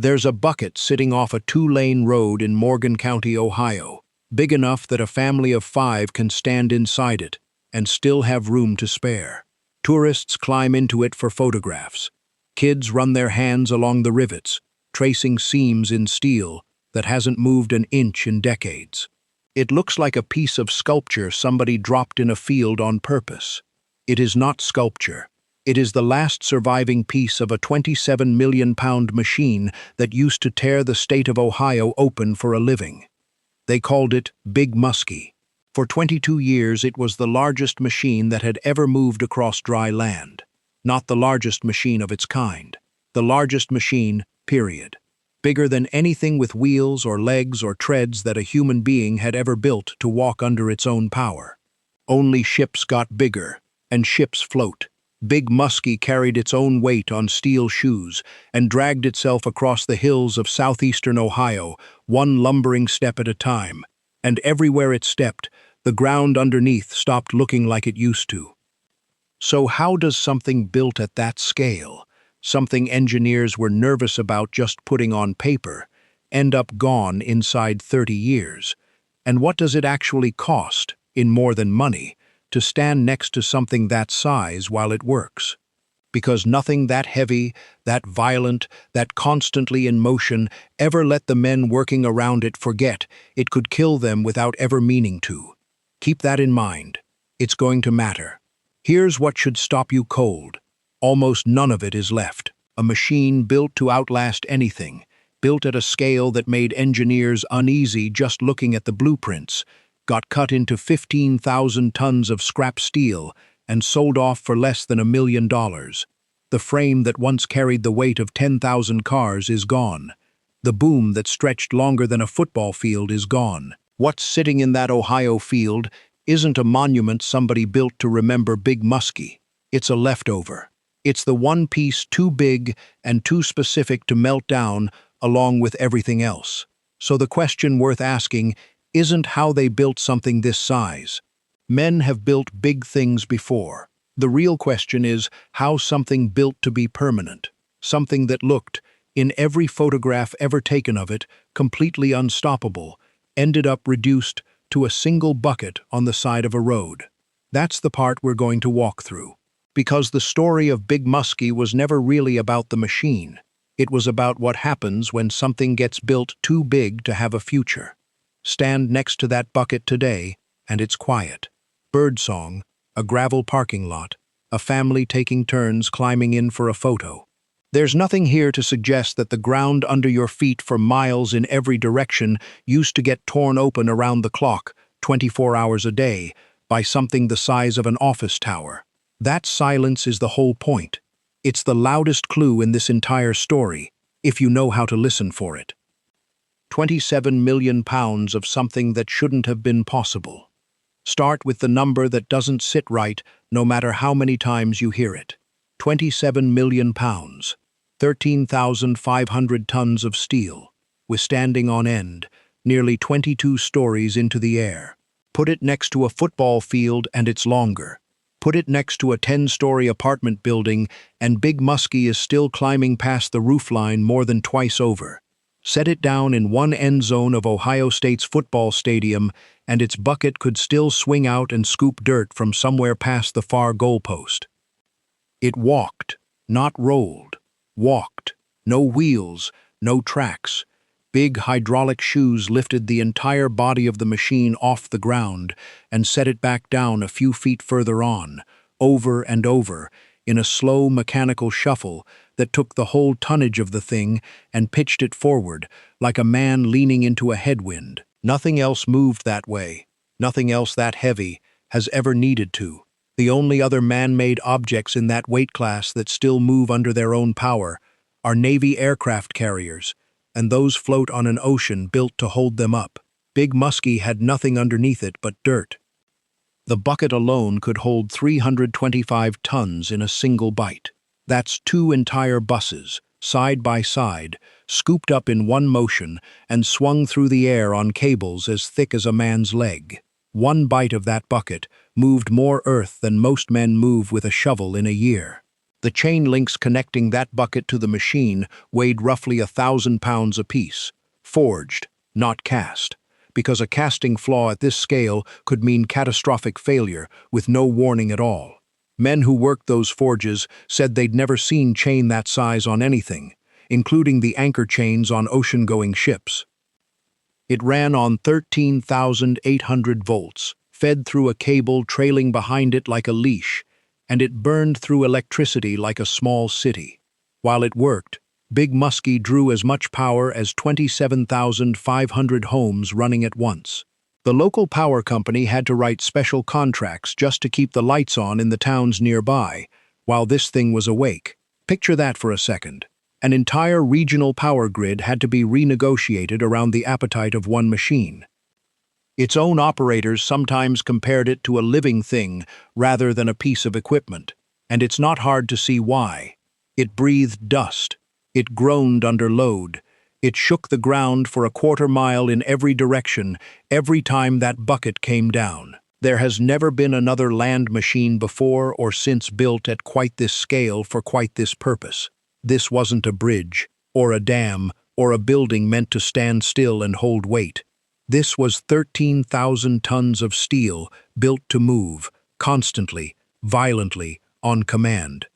There's a bucket sitting off a two-lane road in Morgan County, Ohio, big enough that a family of 5 can stand inside it and still have room to spare. Tourists climb into it for photographs. Kids run their hands along the rivets, tracing seams in steel that hasn't moved an inch in decades. It looks like a piece of sculpture somebody dropped in a field on purpose. It is not sculpture. It is the last surviving piece of a 27 million pound machine that used to tear the state of Ohio open for a living. They called it Big Musky. For 22 years it was the largest machine that had ever moved across dry land. Not the largest machine of its kind. The largest machine, period. Bigger than anything with wheels or legs or treads that a human being had ever built to walk under its own power. Only ships got bigger, and ships float. Big Musky carried its own weight on steel shoes and dragged itself across the hills of southeastern Ohio, one lumbering step at a time. And everywhere it stepped, the ground underneath stopped looking like it used to. So how does something built at that scale, something engineers were nervous about just putting on paper, end up gone inside 30 years? And what does it actually cost, in more than money, to stand next to something that size while it works? Because nothing that heavy, that violent, that constantly in motion ever let the men working around it forget it could kill them without ever meaning to. Keep that in mind. It's going to matter. Here's what should stop you cold. Almost none of it is left. A machine built to outlast anything, built at a scale that made engineers uneasy just looking at the blueprints, got cut into 15,000 tons of scrap steel and sold off for less than $1 million. The frame that once carried the weight of 10,000 cars is gone. The boom that stretched longer than a football field is gone. What's sitting in that Ohio field isn't a monument somebody built to remember Big Musky. It's a leftover. It's the one piece too big and too specific to melt down along with everything else. So the question worth asking isn't how they built something this size. Men have built big things before. The real question is how something built to be permanent, something that looked, in every photograph ever taken of it, completely unstoppable, ended up reduced to a single bucket on the side of a road. That's the part we're going to walk through. Because the story of Big Musky was never really about the machine. It was about what happens when something gets built too big to have a future. Stand next to that bucket today, and it's quiet. Birdsong, a gravel parking lot, a family taking turns climbing in for a photo. There's nothing here to suggest that the ground under your feet for miles in every direction used to get torn open around the clock, 24 hours a day, by something the size of an office tower. That silence is the whole point. It's the loudest clue in this entire story, if you know how to listen for it. 27 million pounds of something that shouldn't have been possible. Start with the number that doesn't sit right, no matter how many times you hear it. 27 million pounds, 13,500 tons of steel, withstanding on end, nearly 22 stories into the air. Put it next to a football field and it's longer. Put it next to a 10-story apartment building and Big Musky is still climbing past the roofline more than twice over. Set it down in one end zone of Ohio State's football stadium and its bucket could still swing out and scoop dirt from somewhere past the far goalpost. It walked, not rolled. Walked. No wheels, no tracks. Big hydraulic shoes lifted the entire body of the machine off the ground and set it back down a few feet further on, over and over, in a slow mechanical shuffle that took the whole tonnage of the thing and pitched it forward, like a man leaning into a headwind. Nothing else moved that way. Nothing else that heavy has ever needed to. The only other man-made objects in that weight class that still move under their own power are Navy aircraft carriers, and those float on an ocean built to hold them up. Big Musky had nothing underneath it but dirt. The bucket alone could hold 325 tons in a single bite. That's 2 entire buses, side by side, scooped up in one motion and swung through the air on cables as thick as a man's leg. One bite of that bucket moved more earth than most men move with a shovel in a year. The chain links connecting that bucket to the machine weighed roughly 1,000 pounds apiece, forged, not cast, because a casting flaw at this scale could mean catastrophic failure with no warning at all. Men who worked those forges said they'd never seen chain that size on anything, including the anchor chains on ocean-going ships. It ran on 13,800 volts, fed through a cable trailing behind it like a leash, and it burned through electricity like a small city. While it worked, Big Musky drew as much power as 27,500 homes running at once. The local power company had to write special contracts just to keep the lights on in the towns nearby, while this thing was awake. Picture that for a second. An entire regional power grid had to be renegotiated around the appetite of one machine. Its own operators sometimes compared it to a living thing rather than a piece of equipment, and it's not hard to see why. It breathed dust. It groaned under load. It shook the ground for a quarter-mile in every direction every time that bucket came down. There has never been another land machine before or since built at quite this scale for quite this purpose. This wasn't a bridge, or a dam, or a building meant to stand still and hold weight. This was 13,000 tons of steel built to move, constantly, violently, on command.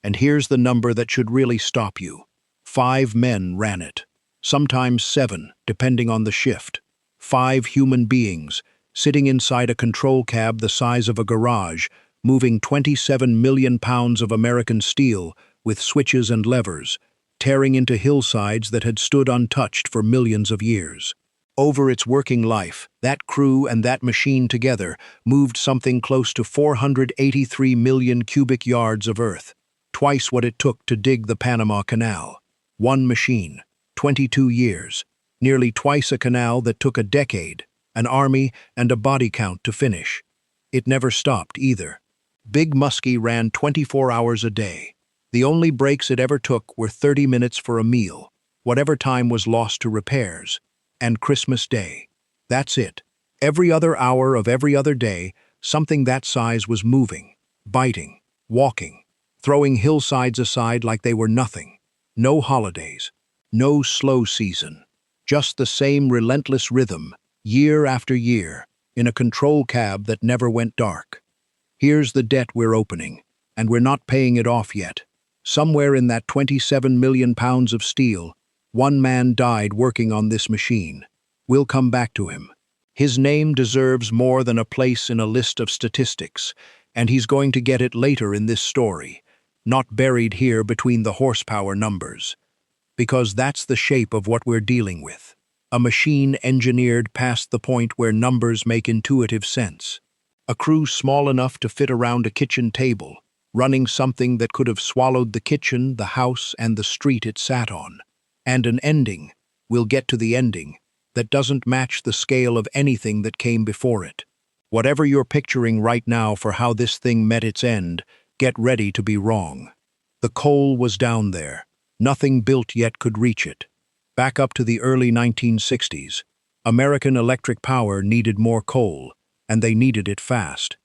And here's the number that should really stop you. 5 men ran it, sometimes 7, depending on the shift. 5 human beings, sitting inside a control cab the size of a garage, moving 27 million pounds of American steel with switches and levers, tearing into hillsides that had stood untouched for millions of years. Over its working life, that crew and that machine together moved something close to 483 million cubic yards of earth, twice what it took to dig the Panama Canal. One machine, 22 years, nearly twice a canal that took a decade, an army, and a body count to finish. It never stopped either. Big Musky ran 24 hours a day. The only breaks it ever took were 30 minutes for a meal, whatever time was lost to repairs, and Christmas Day. That's it. Every other hour of every other day, something that size was moving, biting, walking, throwing hillsides aside like they were nothing. No holidays, no slow season, just the same relentless rhythm, year after year, in a control cab that never went dark. Here's the debt we're opening, and we're not paying it off yet. Somewhere in that 27 million pounds of steel, one man died working on this machine. We'll come back to him. His name deserves more than a place in a list of statistics, and he's going to get it later in this story, not buried here between the horsepower numbers. Because that's the shape of what we're dealing with. A machine engineered past the point where numbers make intuitive sense. A crew small enough to fit around a kitchen table, running something that could have swallowed the kitchen, the house, and the street it sat on. And an ending, we'll get to the ending, that doesn't match the scale of anything that came before it. Whatever you're picturing right now for how this thing met its end, get ready to be wrong. The coal was down there. Nothing built yet could reach it. Back up to the early 1960s, American Electric Power needed more coal, and they needed it fast.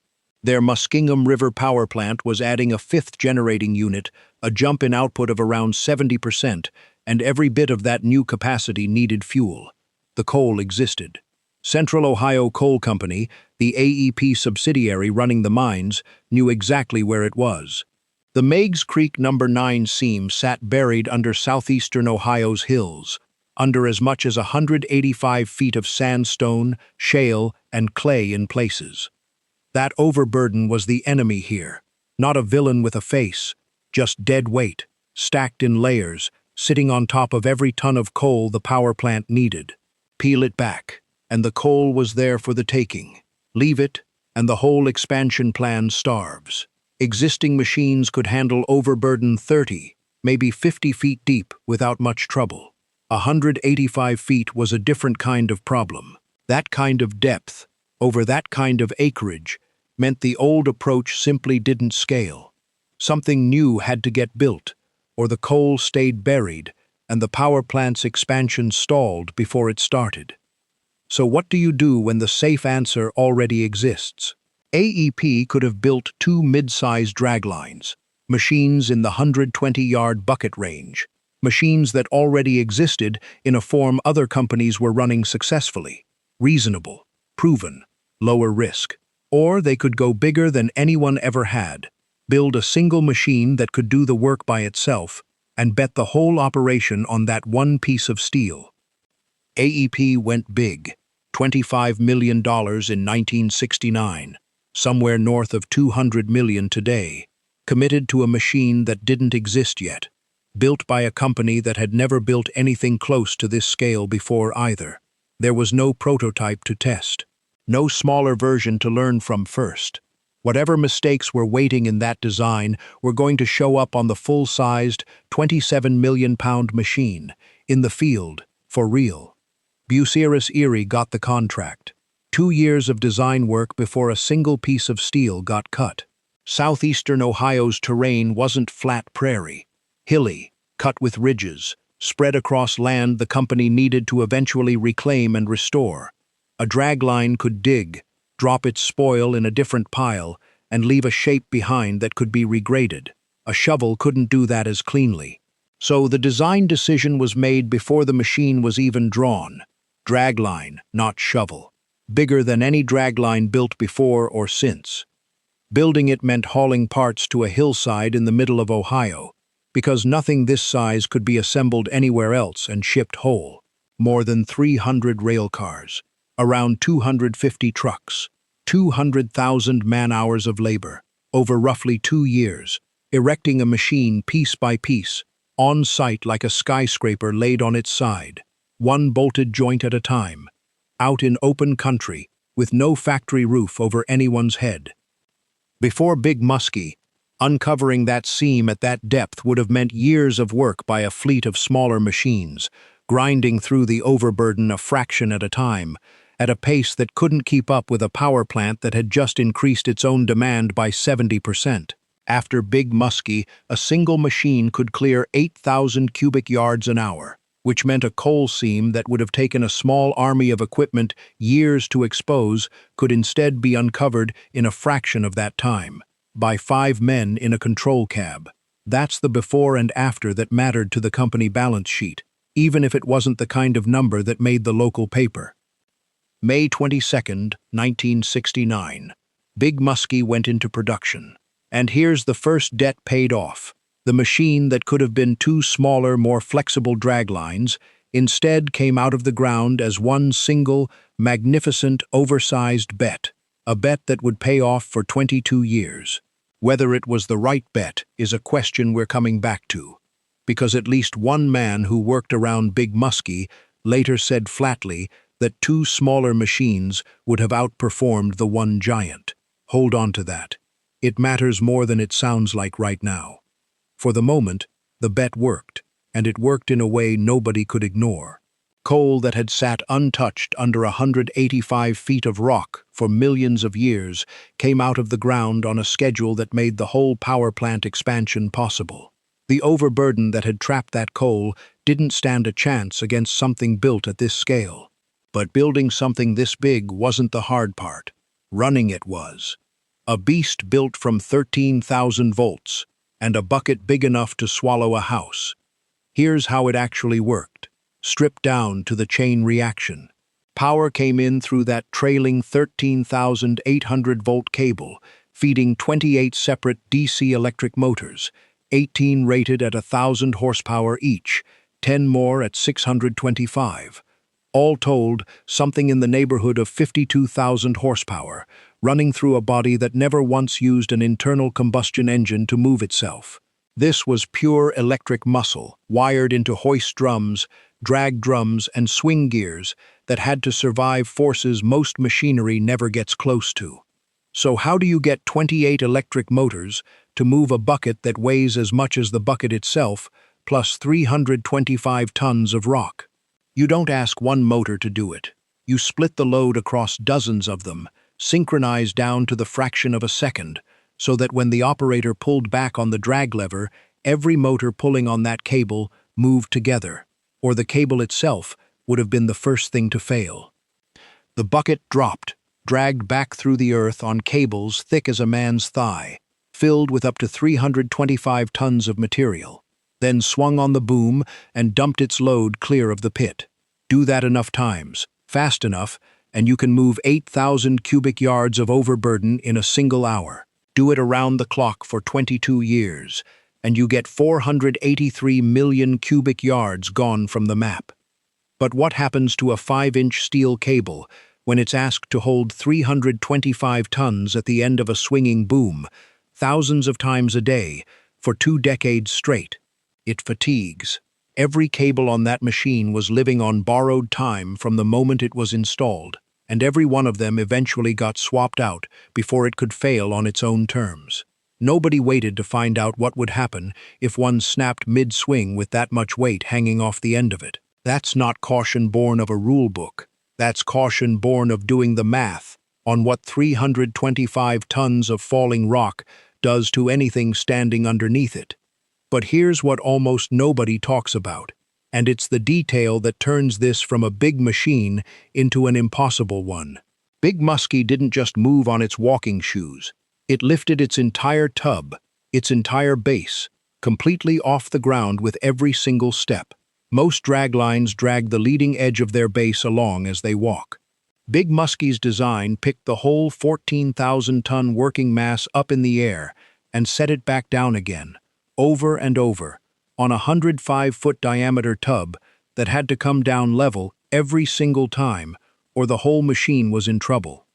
Their Muskingum River power plant was adding a 5th generating unit, a jump in output of around 70%, and every bit of that new capacity needed fuel. The coal existed. Central Ohio Coal Company, the AEP subsidiary running the mines, knew exactly where it was. The Meigs Creek No. 9 seam sat buried under southeastern Ohio's hills, under as much as 185 feet of sandstone, shale, and clay in places. That overburden was the enemy here, not a villain with a face, just dead weight, stacked in layers, sitting on top of every ton of coal the power plant needed. Peel it back, and the coal was there for the taking. Leave it, and the whole expansion plan starves. Existing machines could handle overburden 30, maybe 50 feet deep without much trouble. 185 feet was a different kind of problem. That kind of depth, over that kind of acreage, meant the old approach simply didn't scale. Something new had to get built, or the coal stayed buried, and the power plant's expansion stalled before it started. So what do you do when the safe answer already exists? AEP could have built 2 mid-sized draglines, machines in the 120-yard bucket range, machines that already existed in a form other companies were running successfully, reasonable, proven, lower risk. Or they could go bigger than anyone ever had, build a single machine that could do the work by itself, and bet the whole operation on that one piece of steel. AEP went big, $25 million in 1969, somewhere north of $200 million today, committed to a machine that didn't exist yet, built by a company that had never built anything close to this scale before either. There was no prototype to test, no smaller version to learn from first. Whatever mistakes were waiting in that design were going to show up on the full-sized, 27-million-pound machine, in the field, for real. Bucyrus Erie got the contract. 2 years of design work before a single piece of steel got cut. Southeastern Ohio's terrain wasn't flat prairie. Hilly, cut with ridges, spread across land the company needed to eventually reclaim and restore. A dragline could dig, drop its spoil in a different pile, and leave a shape behind that could be regraded. A shovel couldn't do that as cleanly. So the design decision was made before the machine was even drawn. Dragline, not shovel. Bigger than any dragline built before or since. Building it meant hauling parts to a hillside in the middle of Ohio, because nothing this size could be assembled anywhere else and shipped whole. More than 300 rail cars, around 250 trucks, 200,000 man-hours of labor, over roughly 2 years, erecting a machine piece by piece, on site like a skyscraper laid on its side, one bolted joint at a time, out in open country, with no factory roof over anyone's head. Before Big Musky, uncovering that seam at that depth would have meant years of work by a fleet of smaller machines, grinding through the overburden a fraction at a time, at a pace that couldn't keep up with a power plant that had just increased its own demand by 70%. After Big Musky, a single machine could clear 8,000 cubic yards an hour, which meant a coal seam that would have taken a small army of equipment years to expose could instead be uncovered in a fraction of that time, by 5 men in a control cab. That's the before and after that mattered to the company balance sheet, even if it wasn't the kind of number that made the local paper. May 22, 1969. Big Musky went into production. And here's the first debt paid off. The machine that could have been 2 smaller, more flexible draglines instead came out of the ground as one single, magnificent, oversized bet, a bet that would pay off for 22 years. Whether it was the right bet is a question we're coming back to, because at least one man who worked around Big Musky later said flatly that 2 smaller machines would have outperformed the one giant. Hold on to that. It matters more than it sounds like right now. For the moment, the bet worked, and it worked in a way nobody could ignore. Coal that had sat untouched under 185 feet of rock for millions of years came out of the ground on a schedule that made the whole power plant expansion possible. The overburden that had trapped that coal didn't stand a chance against something built at this scale. But building something this big wasn't the hard part. Running it was. A beast built from 13,000 volts, and a bucket big enough to swallow a house. Here's how it actually worked, stripped down to the chain reaction. Power came in through that trailing 13,800-volt cable, feeding 28 separate DC electric motors, 18 rated at 1,000 horsepower each, 10 more at 625. All told, something in the neighborhood of 52,000 horsepower, running through a body that never once used an internal combustion engine to move itself. This was pure electric muscle, wired into hoist drums, drag drums, and swing gears that had to survive forces most machinery never gets close to. So how do you get 28 electric motors to move a bucket that weighs as much as the bucket itself, plus 325 tons of rock? You don't ask one motor to do it. You split the load across dozens of them, synchronized down to the fraction of a second, so that when the operator pulled back on the drag lever, every motor pulling on that cable moved together, or the cable itself would have been the first thing to fail. The bucket dropped, dragged back through the earth on cables thick as a man's thigh, filled with up to 325 tons of material, then swung on the boom and dumped its load clear of the pit. Do that enough times, fast enough, and you can move 8,000 cubic yards of overburden in a single hour. Do it around the clock for 22 years, and you get 483 million cubic yards gone from the map. But what happens to a 5-inch steel cable when it's asked to hold 325 tons at the end of a swinging boom, thousands of times a day, for 2 decades straight? It fatigues. Every cable on that machine was living on borrowed time from the moment it was installed, and every one of them eventually got swapped out before it could fail on its own terms. Nobody waited to find out what would happen if one snapped mid-swing with that much weight hanging off the end of it. That's not caution born of a rule book. That's caution born of doing the math on what 325 tons of falling rock does to anything standing underneath it. But here's what almost nobody talks about, and it's the detail that turns this from a big machine into an impossible one. Big Musky didn't just move on its walking shoes. It lifted its entire tub, its entire base, completely off the ground with every single step. Most draglines drag the leading edge of their base along as they walk. Big Musky's design picked the whole 14,000-ton working mass up in the air and set it back down again, over and over, on a 105-foot diameter tub that had to come down level every single time, or the whole machine was in trouble.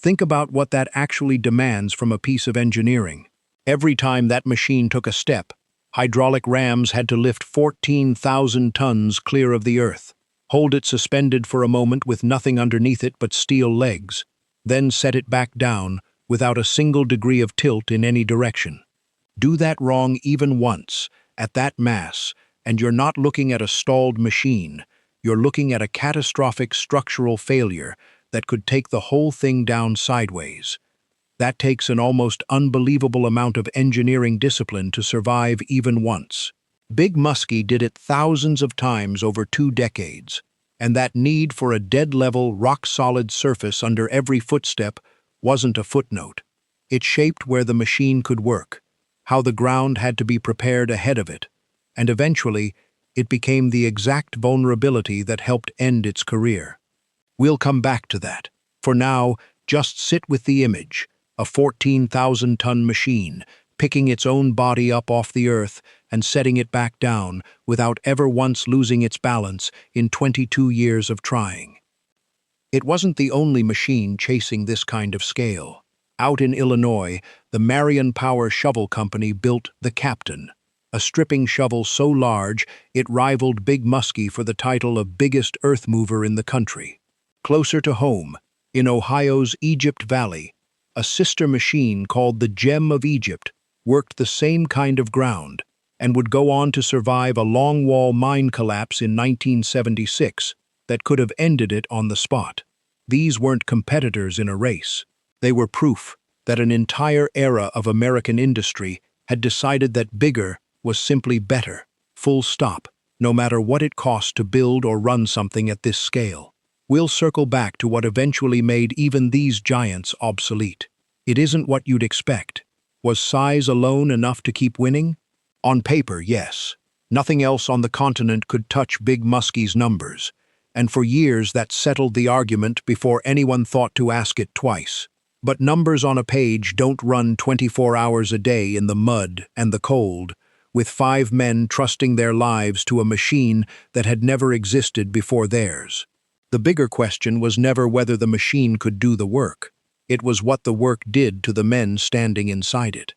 Think about what that actually demands from a piece of engineering. Every time that machine took a step, hydraulic rams had to lift 14,000 tons clear of the earth, hold it suspended for a moment with nothing underneath it but steel legs, then set it back down without a single degree of tilt in any direction. Do that wrong even once, at that mass, and you're not looking at a stalled machine, you're looking at a catastrophic structural failure that could take the whole thing down sideways. That takes an almost unbelievable amount of engineering discipline to survive even once. Big Musky did it thousands of times over 2 decades, and that need for a dead-level, rock-solid surface under every footstep wasn't a footnote. It shaped where the machine could work, how the ground had to be prepared ahead of it, and eventually, it became the exact vulnerability that helped end its career. We'll come back to that. For now, just sit with the image. A 14,000-ton machine, picking its own body up off the earth and setting it back down without ever once losing its balance in 22 years of trying. It wasn't the only machine chasing this kind of scale. Out in Illinois, the Marion Power Shovel Company built the Captain, a stripping shovel so large it rivaled Big Musky for the title of biggest earth mover in the country. Closer to home, in Ohio's Egypt Valley, a sister machine called the Gem of Egypt worked the same kind of ground and would go on to survive a longwall mine collapse in 1976 that could have ended it on the spot. These weren't competitors in a race. They were proof that an entire era of American industry had decided that bigger was simply better, full stop, no matter what it cost to build or run something at this scale. We'll circle back to what eventually made even these giants obsolete. It isn't what you'd expect. Was size alone enough to keep winning? On paper, yes. Nothing else on the continent could touch Big Musky's numbers, and for years that settled the argument before anyone thought to ask it twice. But numbers on a page don't run 24 hours a day in the mud and the cold, with 5 men trusting their lives to a machine that had never existed before theirs. The bigger question was never whether the machine could do the work. It was what the work did to the men standing inside it.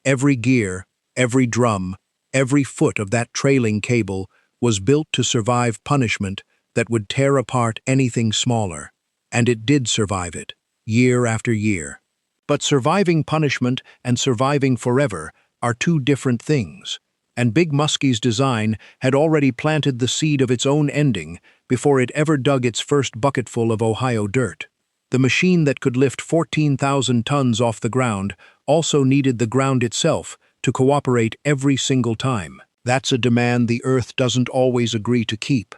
Every gear, every drum, every foot of that trailing cable was built to survive punishment that would tear apart anything smaller. And it did survive it, year after year. But surviving punishment and surviving forever are 2 different things, and Big Musky's design had already planted the seed of its own ending before it ever dug its first bucketful of Ohio dirt. The machine that could lift 14,000 tons off the ground also needed the ground itself to cooperate every single time. That's a demand the earth doesn't always agree to keep.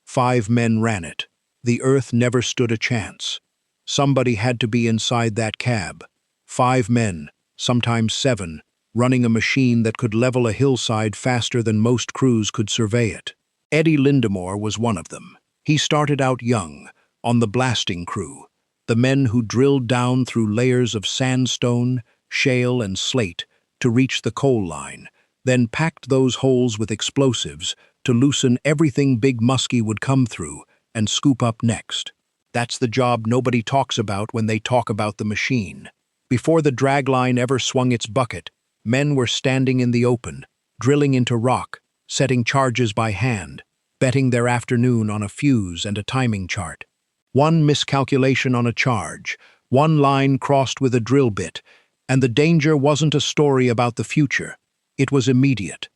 5 men ran it. The earth never stood a chance. Somebody had to be inside that cab. 5 men, sometimes 7, running a machine that could level a hillside faster than most crews could survey it. Eddie Lindemore was one of them. He started out young, on the blasting crew, the men who drilled down through layers of sandstone, shale, and slate to reach the coal line, then packed those holes with explosives to loosen everything Big Musky would come through and scoop up next. That's the job nobody talks about when they talk about the machine. Before the dragline ever swung its bucket, men were standing in the open, drilling into rock, setting charges by hand, betting their afternoon on a fuse and a timing chart. One miscalculation on a charge, one line crossed with a drill bit, and the danger wasn't a story about the future. It was immediate.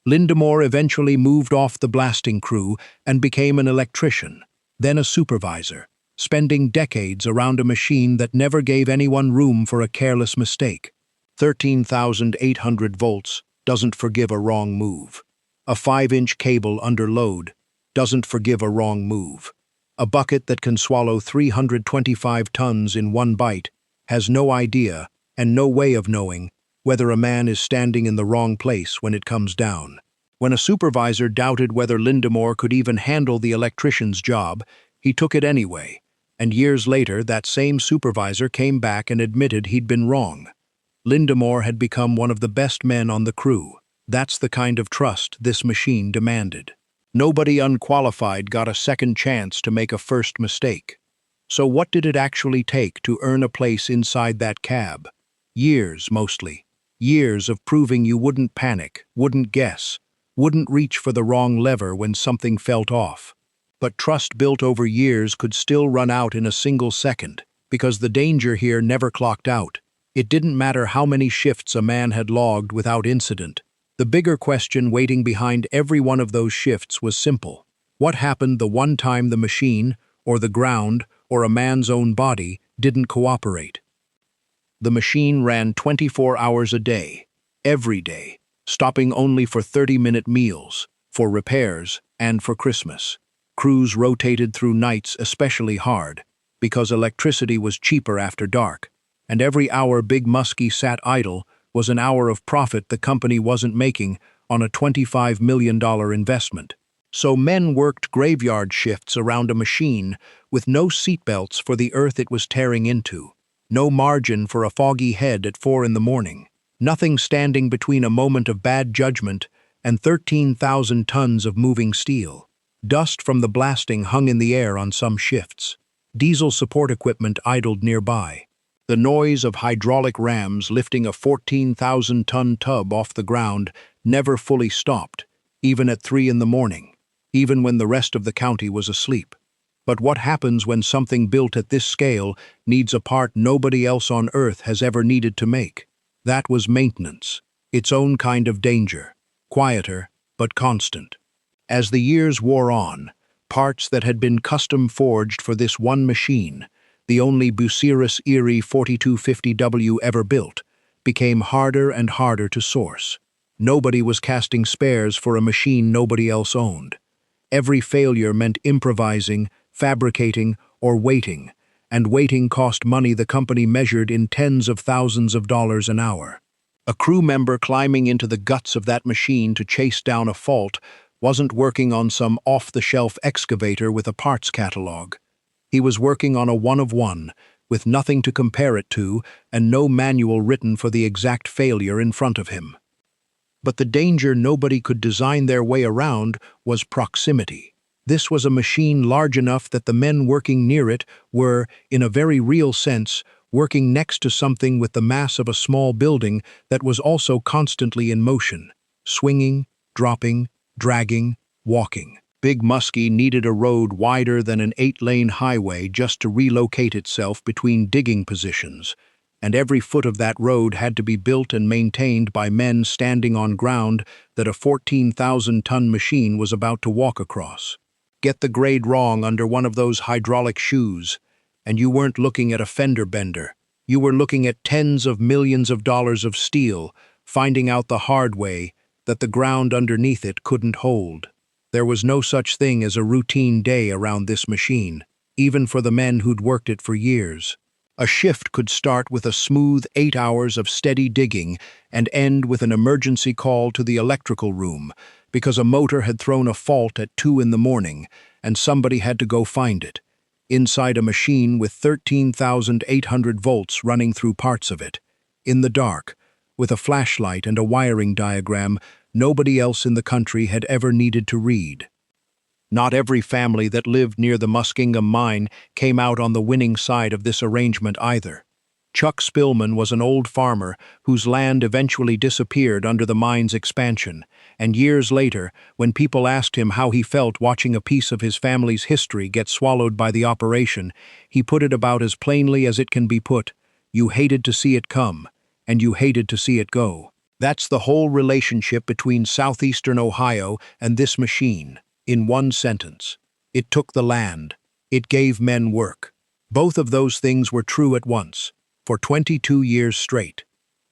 Lindemore eventually moved off the blasting crew and became an electrician, then a supervisor, spending decades around a machine that never gave anyone room for a careless mistake. 13,800 volts doesn't forgive a wrong move. A 5-inch cable under load doesn't forgive a wrong move. A bucket that can swallow 325 tons in one bite has no idea and no way of knowing whether a man is standing in the wrong place when it comes down. When a supervisor doubted whether Lindemore could even handle the electrician's job, he took it anyway, and years later that same supervisor came back and admitted he'd been wrong. Lindemore had become one of the best men on the crew. That's the kind of trust this machine demanded. Nobody unqualified got a second chance to make a first mistake. So what did it actually take to earn a place inside that cab? Years, mostly. Years of proving you wouldn't panic, wouldn't guess, wouldn't reach for the wrong lever when something felt off. But trust built over years could still run out in a single second, because the danger here never clocked out. It didn't matter how many shifts a man had logged without incident. The bigger question waiting behind every one of those shifts was simple. What happened the one time the machine, or the ground, or a man's own body didn't cooperate? The machine ran 24 hours a day, every day, stopping only for 30-minute meals, for repairs, and for Christmas. Crews rotated through nights especially hard, because electricity was cheaper after dark, and every hour Big Musky sat idle was an hour of profit the company wasn't making on a $25 million investment. So men worked graveyard shifts around a machine with no seatbelts for the earth it was tearing into, no margin for a foggy head at 4 in the morning, nothing standing between a moment of bad judgment and 13,000 tons of moving steel. Dust from the blasting hung in the air on some shifts. Diesel support equipment idled nearby. The noise of hydraulic rams lifting a 14,000-ton tub off the ground never fully stopped, even at 3 in the morning, even when the rest of the county was asleep. But what happens when something built at this scale needs a part nobody else on Earth has ever needed to make? That was maintenance, its own kind of danger, quieter but constant. As the years wore on, parts that had been custom forged for this one machine, the only Bucyrus Erie 4250W ever built, became harder and harder to source. Nobody was casting spares for a machine nobody else owned. Every failure meant improvising, fabricating, or waiting, and waiting cost money the company measured in tens of thousands of dollars an hour. A crew member climbing into the guts of that machine to chase down a fault wasn't working on some off-the-shelf excavator with a parts catalog. He was working on a one-of-one, with nothing to compare it to and no manual written for the exact failure in front of him. But the danger nobody could design their way around was proximity. This was a machine large enough that the men working near it were, in a very real sense, working next to something with the mass of a small building that was also constantly in motion, swinging, dropping, dragging, walking. Big Musky needed a road wider than an 8-lane highway just to relocate itself between digging positions, and every foot of that road had to be built and maintained by men standing on ground that a 14,000-ton machine was about to walk across. Get the grade wrong under one of those hydraulic shoes, and you weren't looking at a fender bender. You were looking at tens of millions of dollars of steel, finding out the hard way that the ground underneath it couldn't hold. There was no such thing as a routine day around this machine, even for the men who'd worked it for years. A shift could start with a smooth 8 hours of steady digging and end with an emergency call to the electrical room because a motor had thrown a fault at 2 in the morning and somebody had to go find it, inside a machine with 13,800 volts running through parts of it. In the dark, with a flashlight and a wiring diagram nobody else in the country had ever needed to read. Not every family that lived near the Muskingum mine came out on the winning side of this arrangement either. Chuck Spillman was an old farmer whose land eventually disappeared under the mine's expansion, and years later, when people asked him how he felt watching a piece of his family's history get swallowed by the operation, he put it about as plainly as it can be put: you hated to see it come, and you hated to see it go. That's the whole relationship between southeastern Ohio and this machine. In one sentence, it took the land. It gave men work. Both of those things were true at once, for 22 years straight.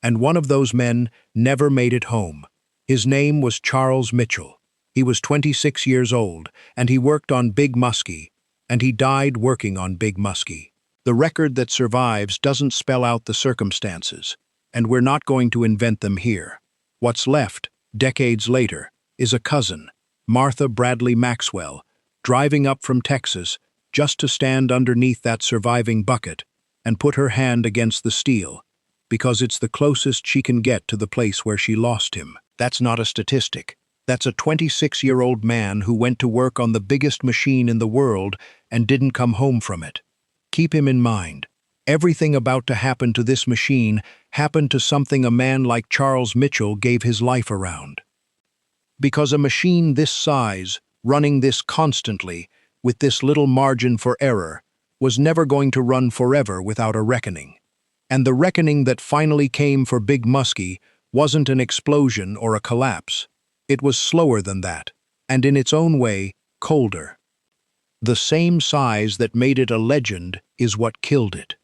And one of those men never made it home. His name was Charles Mitchell. He was 26 years old, and he worked on Big Musky, and he died working on Big Musky. The record that survives doesn't spell out the circumstances, and we're not going to invent them here. What's left, decades later, is a cousin, Martha Bradley Maxwell, driving up from Texas just to stand underneath that surviving bucket and put her hand against the steel, because it's the closest she can get to the place where she lost him. That's not a statistic. That's a 26-year-old man who went to work on the biggest machine in the world and didn't come home from it. Keep him in mind. Everything about to happen to this machine happened to something a man like Charles Mitchell gave his life around. Because a machine this size, running this constantly, with this little margin for error, was never going to run forever without a reckoning. And the reckoning that finally came for Big Musky wasn't an explosion or a collapse. It was slower than that, and in its own way, colder. The same size that made it a legend is what killed it.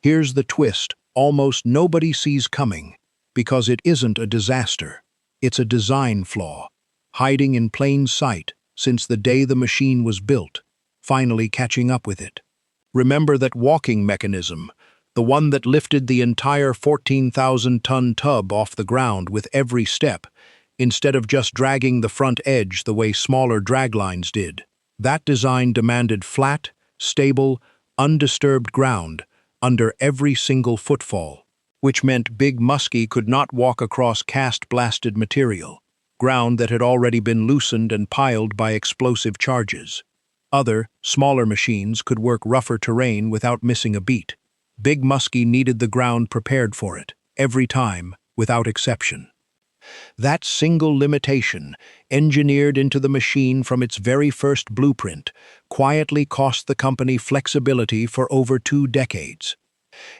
Here's the twist almost nobody sees coming, because it isn't a disaster. It's a design flaw, hiding in plain sight since the day the machine was built, finally catching up with it. Remember that walking mechanism, the one that lifted the entire 14,000-ton tub off the ground with every step, instead of just dragging the front edge the way smaller draglines did. That design demanded flat, stable, undisturbed ground under every single footfall, which meant Big Musky could not walk across cast-blasted material, ground that had already been loosened and piled by explosive charges. Other, smaller machines could work rougher terrain without missing a beat. Big Musky needed the ground prepared for it, every time, without exception. That single limitation, engineered into the machine from its very first blueprint, quietly cost the company flexibility for over 2 decades.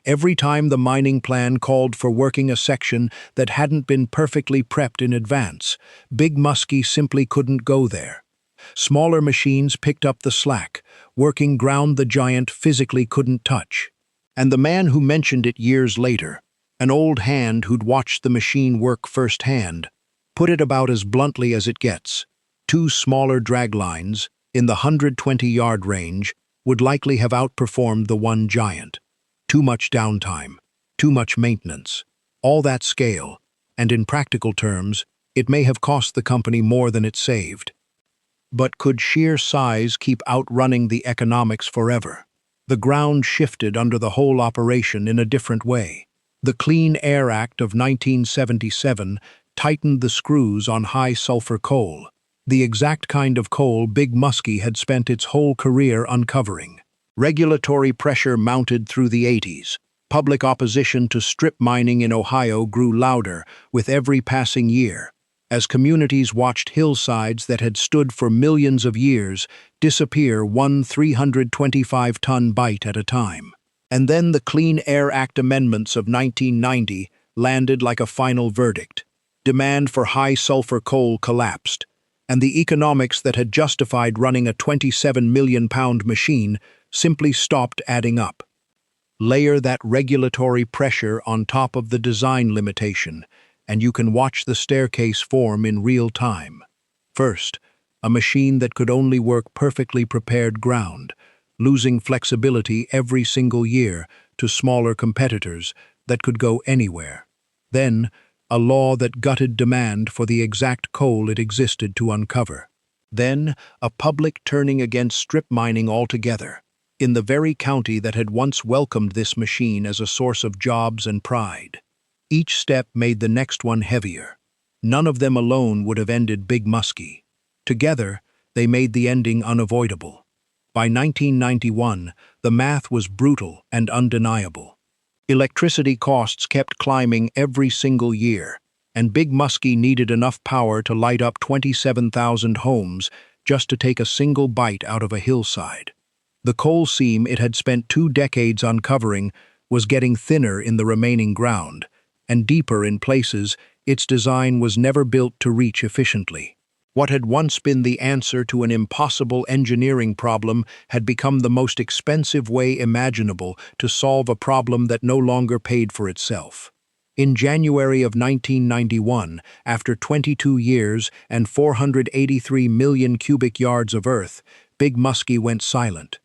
Every time the mining plan called for working a section that hadn't been perfectly prepped in advance, Big Musky simply couldn't go there. Smaller machines picked up the slack, working ground the giant physically couldn't touch. And the man who mentioned it years later, an old hand who'd watched the machine work firsthand, put it about as bluntly as it gets. 2 smaller draglines, in the 120-yard range, would likely have outperformed the one giant. Too much downtime, too much maintenance, all that scale, and in practical terms, it may have cost the company more than it saved. But could sheer size keep outrunning the economics forever? The ground shifted under the whole operation in a different way. The Clean Air Act of 1977 tightened the screws on high-sulfur coal, the exact kind of coal Big Musky had spent its whole career uncovering. Regulatory pressure mounted through the 80s. Public opposition to strip mining in Ohio grew louder with every passing year, as communities watched hillsides that had stood for millions of years disappear one 325-ton bite at a time. And then the Clean Air Act amendments of 1990 landed like a final verdict. Demand for high-sulfur coal collapsed, and the economics that had justified running a 27-million-pound machine simply stopped adding up. Layer that regulatory pressure on top of the design limitation, and you can watch the staircase form in real time. First, a machine that could only work perfectly prepared ground, losing flexibility every single year to smaller competitors that could go anywhere. Then, a law that gutted demand for the exact coal it existed to uncover. Then, a public turning against strip mining altogether, in the very county that had once welcomed this machine as a source of jobs and pride. Each step made the next one heavier. None of them alone would have ended Big Musky. Together, they made the ending unavoidable. By 1991, the math was brutal and undeniable. Electricity costs kept climbing every single year, and Big Musky needed enough power to light up 27,000 homes just to take a single bite out of a hillside. The coal seam it had spent 2 decades uncovering was getting thinner in the remaining ground, and deeper in places its design was never built to reach efficiently. What had once been the answer to an impossible engineering problem had become the most expensive way imaginable to solve a problem that no longer paid for itself. In January of 1991, after 22 years and 483 million cubic yards of earth, Big Musky went silent.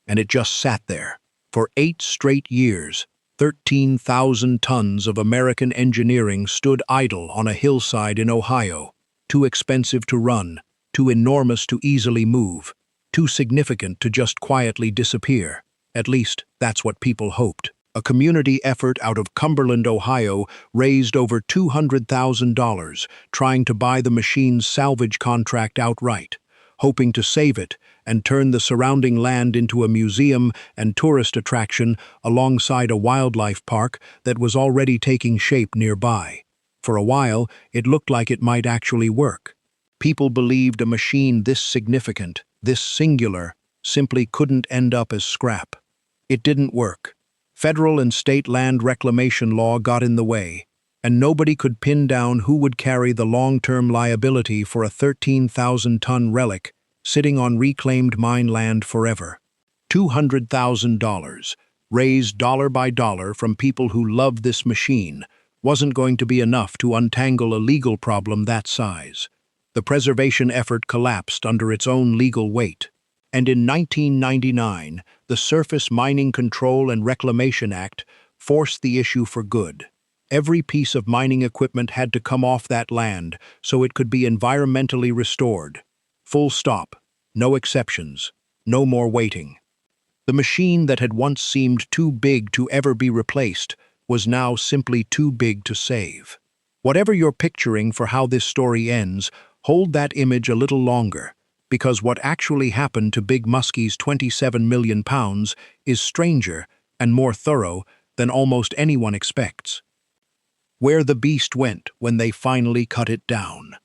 And it just sat there. For 8 straight years, 13,000 tons of American engineering stood idle on a hillside in Ohio, too expensive to run, too enormous to easily move, too significant to just quietly disappear. At least, that's what people hoped. A community effort out of Cumberland, Ohio, raised over $200,000 trying to buy the machine's salvage contract outright, hoping to save it and turn the surrounding land into a museum and tourist attraction alongside a wildlife park that was already taking shape nearby. For a while, it looked like it might actually work. People believed a machine this significant, this singular, simply couldn't end up as scrap. It didn't work. Federal and state land reclamation law got in the way, and nobody could pin down who would carry the long-term liability for a 13,000-ton relic sitting on reclaimed mine land forever. $200,000, raised dollar by dollar from people who loved this machine, wasn't going to be enough to untangle a legal problem that size. The preservation effort collapsed under its own legal weight. And in 1999, the Surface Mining Control and Reclamation Act forced the issue for good. Every piece of mining equipment had to come off that land so it could be environmentally restored. Full stop. No exceptions. No more waiting. The machine that had once seemed too big to ever be replaced was now simply too big to save. Whatever you're picturing for how this story ends, hold that image a little longer, because what actually happened to Big Musky's 27 million pounds is stranger and more thorough than almost anyone expects. Where the beast went when they finally cut it down.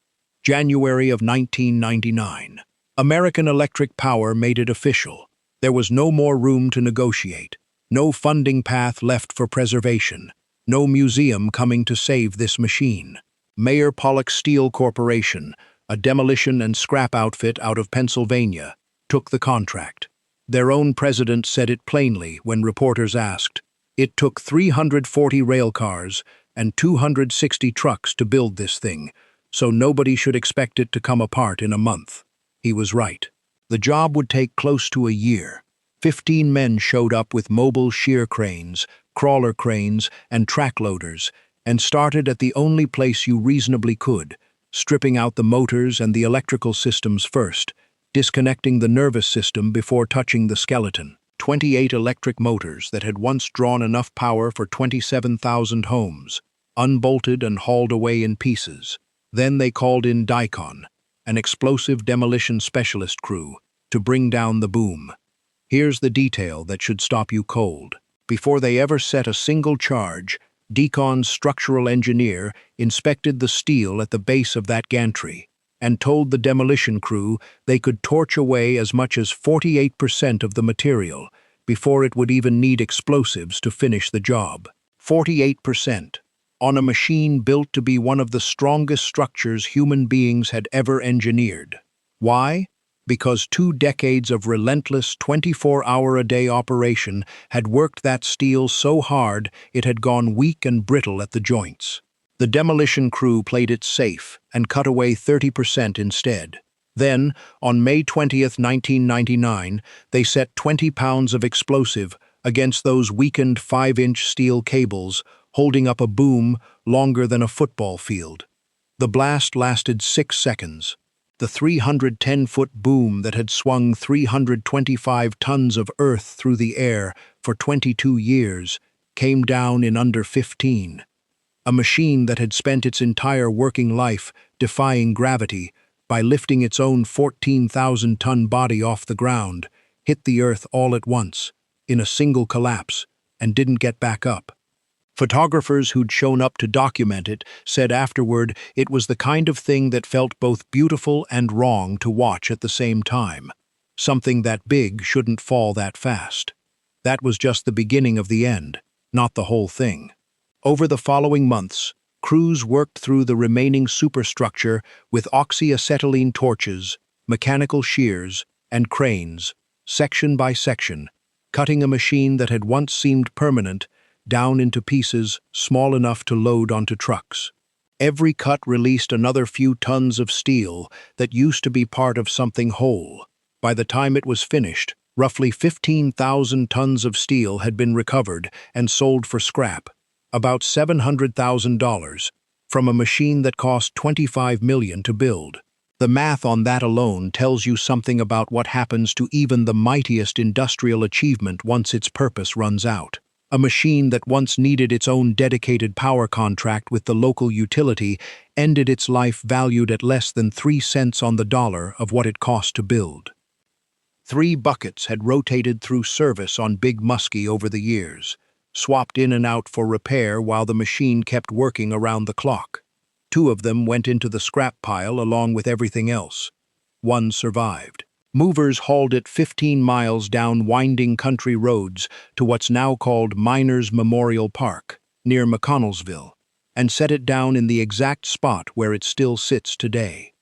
January of 1999. American Electric Power made it official. There was no more room to negotiate, no funding path left for preservation, no museum coming to save this machine. Mayor Pollock Steel Corporation, a demolition and scrap outfit out of Pennsylvania, took the contract. Their own president said it plainly when reporters asked. It took 340 rail cars and 260 trucks to build this thing, so nobody should expect it to come apart in a month. He was right. The job would take close to a year. 15 men showed up with mobile shear cranes, crawler cranes, and track loaders, and started at the only place you reasonably could, stripping out the motors and the electrical systems first, disconnecting the nervous system before touching the skeleton. 28 electric motors that had once drawn enough power for 27,000 homes, unbolted and hauled away in pieces. Then they called in Deconstruction, an explosive demolition specialist crew, to bring down the boom. Here's the detail that should stop you cold. Before they ever set a single charge, Decon's structural engineer inspected the steel at the base of that gantry and told the demolition crew they could torch away as much as 48% of the material before it would even need explosives to finish the job. 48%. On a machine built to be one of the strongest structures human beings had ever engineered. Why? Because 2 decades of relentless 24-hour-a-day operation had worked that steel so hard it had gone weak and brittle at the joints. The demolition crew played it safe and cut away 30% instead. Then, on May 20, 1999, they set 20 pounds of explosive, against those weakened 5-inch steel cables holding up a boom longer than a football field. The blast lasted 6 seconds. The 310-foot boom that had swung 325 tons of earth through the air for 22 years came down in under 15. A machine that had spent its entire working life defying gravity by lifting its own 14,000-ton body off the ground, hit the earth all at once, in a single collapse, and didn't get back up. Photographers who'd shown up to document it said afterward it was the kind of thing that felt both beautiful and wrong to watch at the same time. Something that big shouldn't fall that fast. That was just the beginning of the end, not the whole thing. Over the following months, crews worked through the remaining superstructure with oxyacetylene torches, mechanical shears, and cranes, section by section, cutting a machine that had once seemed permanent down into pieces small enough to load onto trucks. Every cut released another few tons of steel that used to be part of something whole. By the time it was finished, roughly 15,000 tons of steel had been recovered and sold for scrap, about $700,000, from a machine that cost $25 million to build. The math on that alone tells you something about what happens to even the mightiest industrial achievement once its purpose runs out. A machine that once needed its own dedicated power contract with the local utility ended its life valued at less than 3 cents on the dollar of what it cost to build. 3 buckets had rotated through service on Big Musky over the years, swapped in and out for repair while the machine kept working around the clock. 2 of them went into the scrap pile along with everything else. 1 survived. Movers hauled it 15 miles down winding country roads to what's now called Miners Memorial Park, near McConnellsville, and set it down in the exact spot where it still sits today.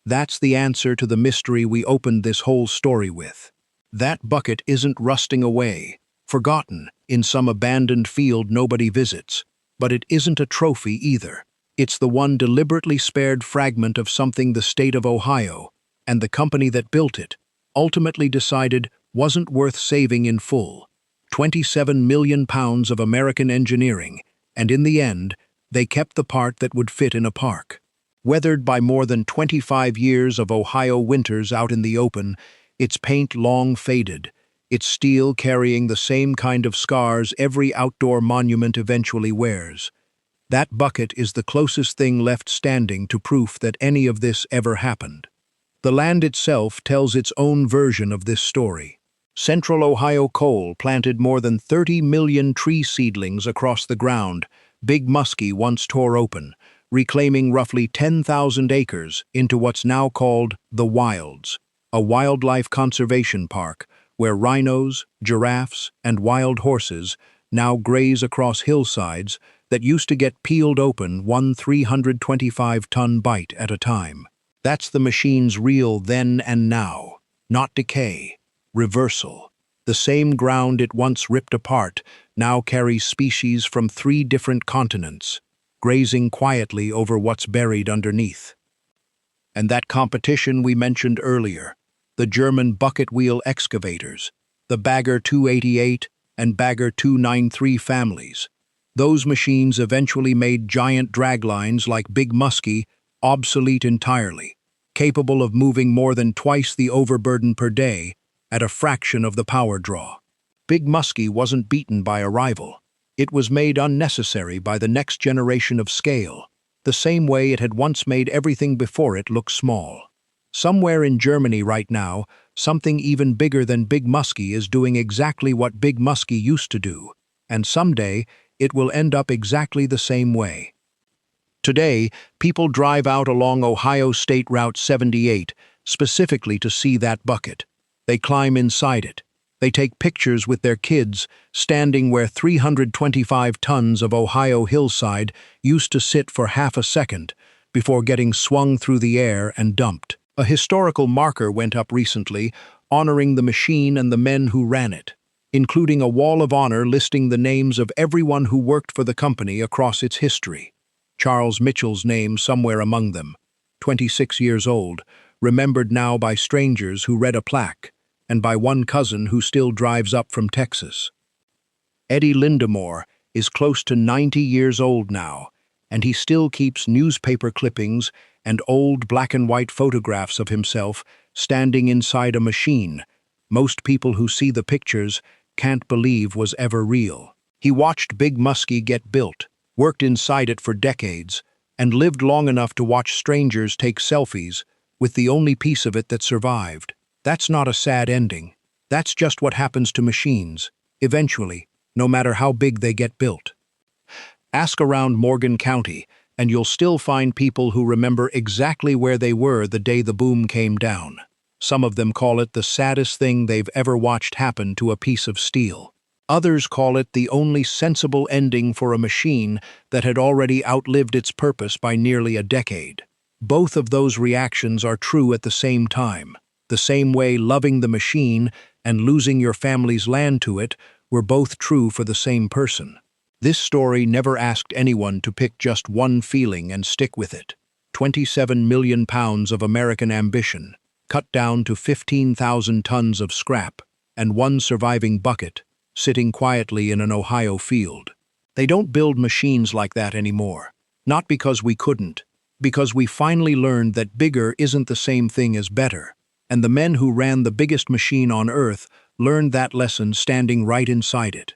That's the answer to the mystery we opened this whole story with. That bucket isn't rusting away, forgotten in some abandoned field nobody visits, but it isn't a trophy either. It's the one deliberately spared fragment of something the state of Ohio, and the company that built it, ultimately decided wasn't worth saving in full. 27 million pounds of American engineering, and in the end, they kept the part that would fit in a park. Weathered by more than 25 years of Ohio winters out in the open, its paint long faded, its steel carrying the same kind of scars every outdoor monument eventually wears. That bucket is the closest thing left standing to proof that any of this ever happened. The land itself tells its own version of this story. Central Ohio Coal planted more than 30 million tree seedlings across the ground Big Musky once tore open, reclaiming roughly 10,000 acres into what's now called the Wilds, a wildlife conservation park where rhinos, giraffes, and wild horses now graze across hillsides that used to get peeled open one 325-ton bite at a time. That's the machine's real then and now, not decay, reversal. The same ground it once ripped apart now carries species from 3 different continents, grazing quietly over what's buried underneath. And that competition we mentioned earlier, the German bucket wheel excavators, the Bagger 288 and Bagger 293 families. Those machines eventually made giant draglines like Big Musky obsolete entirely, capable of moving more than twice the overburden per day at a fraction of the power draw. Big Musky wasn't beaten by a rival. It was made unnecessary by the next generation of scale, the same way it had once made everything before it look small. Somewhere in Germany right now, something even bigger than Big Musky is doing exactly what Big Musky used to do, and someday it will end up exactly the same way. Today, people drive out along Ohio State Route 78 specifically to see that bucket. They climb inside it. They take pictures with their kids, standing where 325 tons of Ohio hillside used to sit for half a second before getting swung through the air and dumped. A historical marker went up recently, honoring the machine and the men who ran it, including a wall of honor listing the names of everyone who worked for the company across its history. Charles Mitchell's name somewhere among them, 26 years old, remembered now by strangers who read a plaque, and by one cousin who still drives up from Texas. Eddie Lindemore is close to 90 years old now, and he still keeps newspaper clippings and old black and white photographs of himself standing inside a machine most people who see the pictures can't believe was ever real. He watched Big Musky get built, worked inside it for decades, and lived long enough to watch strangers take selfies with the only piece of it that survived. That's not a sad ending. That's just what happens to machines, eventually, no matter how big they get built. Ask around Morgan County, and you'll still find people who remember exactly where they were the day the boom came down. Some of them call it the saddest thing they've ever watched happen to a piece of steel. Others call it the only sensible ending for a machine that had already outlived its purpose by nearly a decade. Both of those reactions are true at the same time. The same way loving the machine and losing your family's land to it were both true for the same person. This story never asked anyone to pick just one feeling and stick with it. 27 million pounds of American ambition, cut down to 15,000 tons of scrap, and one surviving bucket, sitting quietly in an Ohio field. They don't build machines like that anymore. Not because we couldn't, because we finally learned that bigger isn't the same thing as better, and the men who ran the biggest machine on Earth learned that lesson standing right inside it.